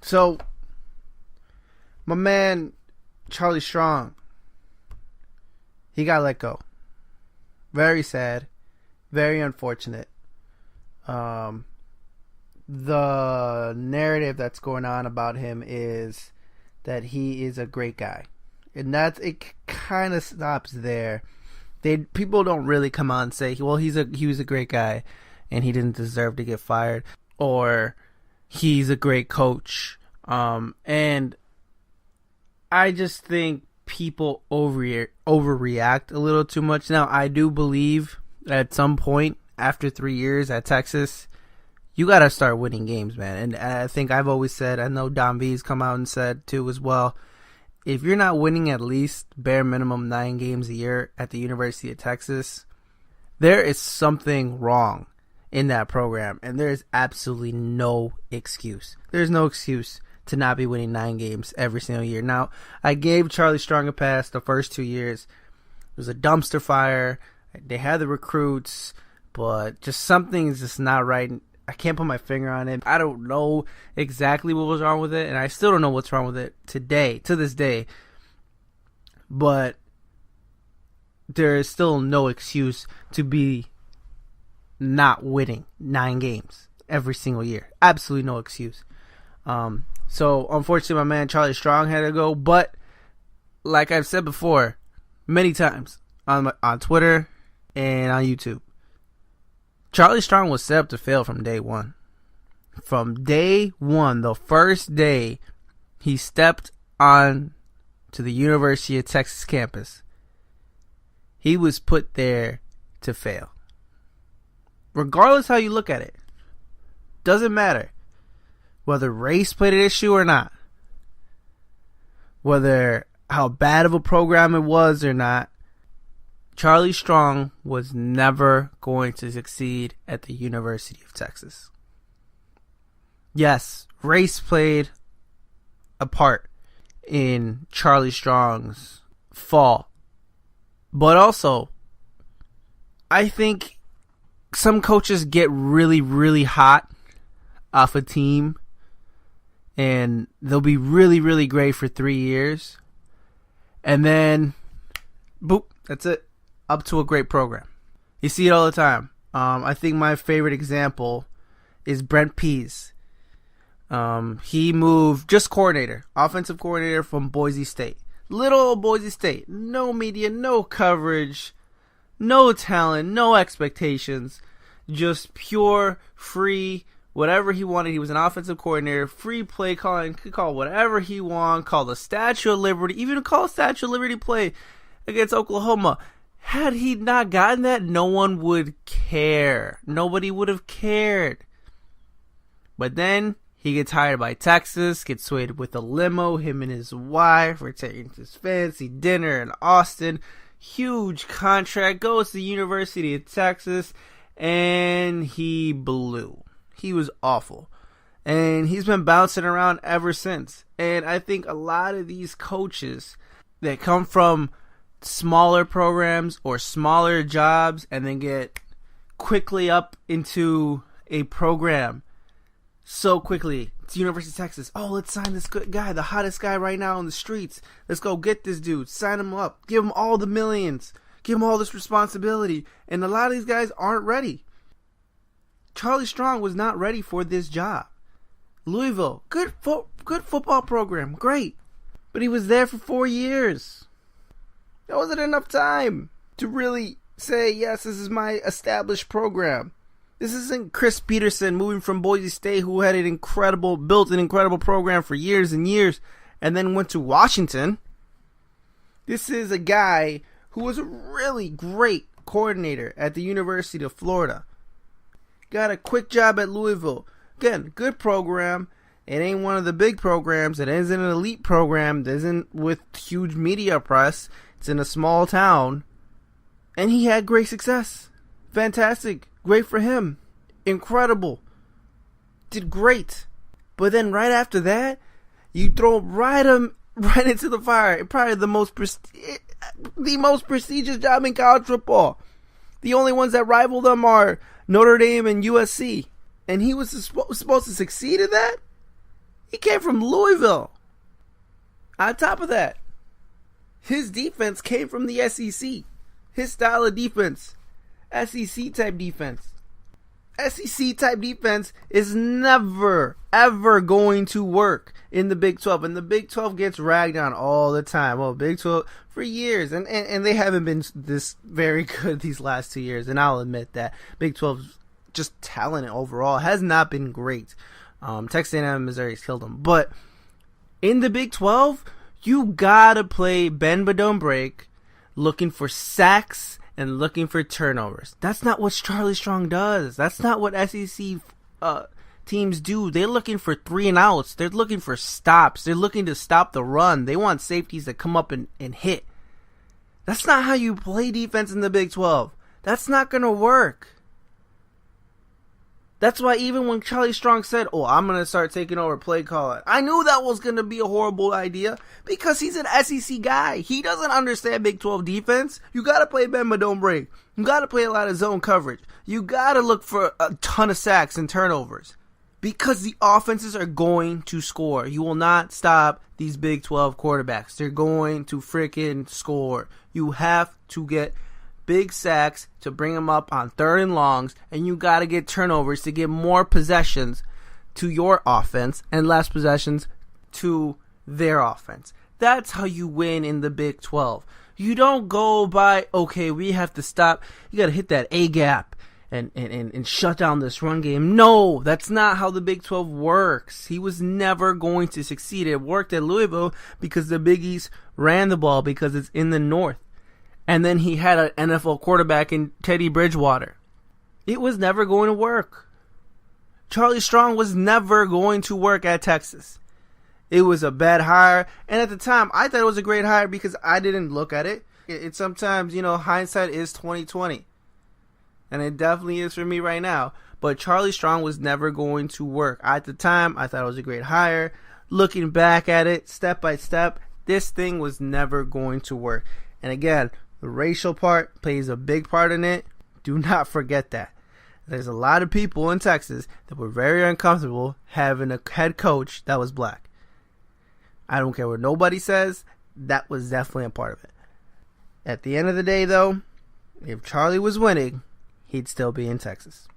So, my man, Charlie Strong, he got let go. Very sad. Very unfortunate. The narrative that's going on about him is that he is a great guy. And it kind of stops there. People don't really come out and say, well, he was a great guy and he didn't deserve to get fired, or he's a great coach. And I just think people overreact a little too much. Now, I do believe at some point after 3 years at Texas, you got to start winning games, man. And I think I've always said, I know Don V's come out and said too as well, if you're not winning at least bare minimum 9 games a year at the University of Texas, there is something wrong in that program. And there is absolutely no excuse. There's no excuse to not be winning 9 games every single year. Now, I gave Charlie Strong a pass the first 2 years. It was a dumpster fire. They had the recruits, but just something's just not right. I can't put my finger on it. I don't know exactly what was wrong with it, and I still don't know what's wrong with it to this day. But there is still no excuse to be not winning 9 games every single year. Absolutely no excuse. So, unfortunately, my man Charlie Strong had to go. But, like I've said before, many times on Twitter and on YouTube, Charlie Strong was set up to fail from day one. From day one, the first day he stepped on to the University of Texas campus, he was put there to fail. Regardless how you look at it, doesn't matter whether race played an issue or not, whether how bad of a program it was or not, Charlie Strong was never going to succeed at the University of Texas. Yes, race played a part in Charlie Strong's fall. But also, I think some coaches get really, really hot off a team and they'll be really, really great for 3 years. And then, boop, that's it. Up to a great program. You see it all the time. I think my favorite example is Brent Pease. He moved just offensive coordinator from Boise State. Little old Boise State. No media, no coverage, no talent, no expectations. Just pure, free, whatever he wanted. He was an offensive coordinator, free play calling, could call whatever he wanted, call the Statue of Liberty, even call Statue of Liberty play against Oklahoma. Had he not gotten that, no one would care. Nobody would have cared. But then he gets hired by Texas, gets swayed with a limo, him and his wife are taking his fancy dinner in Austin. Huge contract, goes to the University of Texas, and he blew. He was awful. And he's been bouncing around ever since. And I think a lot of these coaches that come from smaller programs or smaller jobs and then get quickly up into a program so quickly. It's University of Texas. Oh, let's sign this good guy, the hottest guy right now on the streets. Let's go get this dude, sign him up, give him all the millions, give him all this responsibility. And a lot of these guys aren't ready. Charlie Strong was not ready for this job. Louisville, good football program, great. But he was there for 4 years. That wasn't enough time to really say, yes, this is my established program. This isn't Chris Peterson moving from Boise State, who had built an incredible program for years and years, and then went to Washington. This is a guy who was a really great coordinator at the University of Florida. Got a quick job at Louisville. Again, good program. It ain't one of the big programs. It isn't an elite program. It isn't with huge media press. It's in a small town. And he had great success. Fantastic. Great for him. Incredible. Did great. But then right after that, you throw him right into the fire. Probably the most prestigious job in college football. The only ones that rival them are Notre Dame and USC. And he was supposed to succeed at that? He came from Louisville. On top of that, his defense came from the SEC. His style of defense, SEC type defense. SEC type defense is never, ever going to work in the Big 12. And the Big 12 gets ragged on all the time. Well, Big 12 for years. And they haven't been this very good these last 2 years. And I'll admit that. Big 12's just talent overall has not been great. Texas A&M and Missouri's killed them. But in the Big 12, you gotta play bend but don't break, looking for sacks and looking for turnovers. That's not what Charlie Strong does. That's not what SEC teams do. They're looking for 3 and outs. They're looking for stops. They're looking to stop the run. They want safeties that come up and hit. That's not how you play defense in the Big 12. That's not going to work. That's why even when Charlie Strong said, I'm going to start taking over play calling, I knew that was going to be a horrible idea because he's an SEC guy. He doesn't understand Big 12 defense. You got to play bend but don't break. You got to play a lot of zone coverage. You got to look for a ton of sacks and turnovers because the offenses are going to score. You will not stop these Big 12 quarterbacks. They're going to freaking score. You have to get big sacks to bring them up on 3rd and longs, and you got to get turnovers to get more possessions to your offense and less possessions to their offense. That's how you win in the Big 12. You don't go by, we have to stop. You got to hit that A gap and shut down this run game. No, that's not how the Big 12 works. He was never going to succeed. It worked at Louisville because the Big East ran the ball because it's in the North. And then he had an NFL quarterback in Teddy Bridgewater. It was never going to work. Charlie Strong was never going to work at Texas. It was a bad hire. And at the time, I thought it was a great hire because I didn't look at it. It sometimes, hindsight is 20/20. And it definitely is for me right now. But Charlie Strong was never going to work. At the time, I thought it was a great hire. Looking back at it, step by step, this thing was never going to work. And again, the racial part plays a big part in it. Do not forget that. There's a lot of people in Texas that were very uncomfortable having a head coach that was black. I don't care what nobody says. That was definitely a part of it. At the end of the day, though, if Charlie was winning, he'd still be in Texas.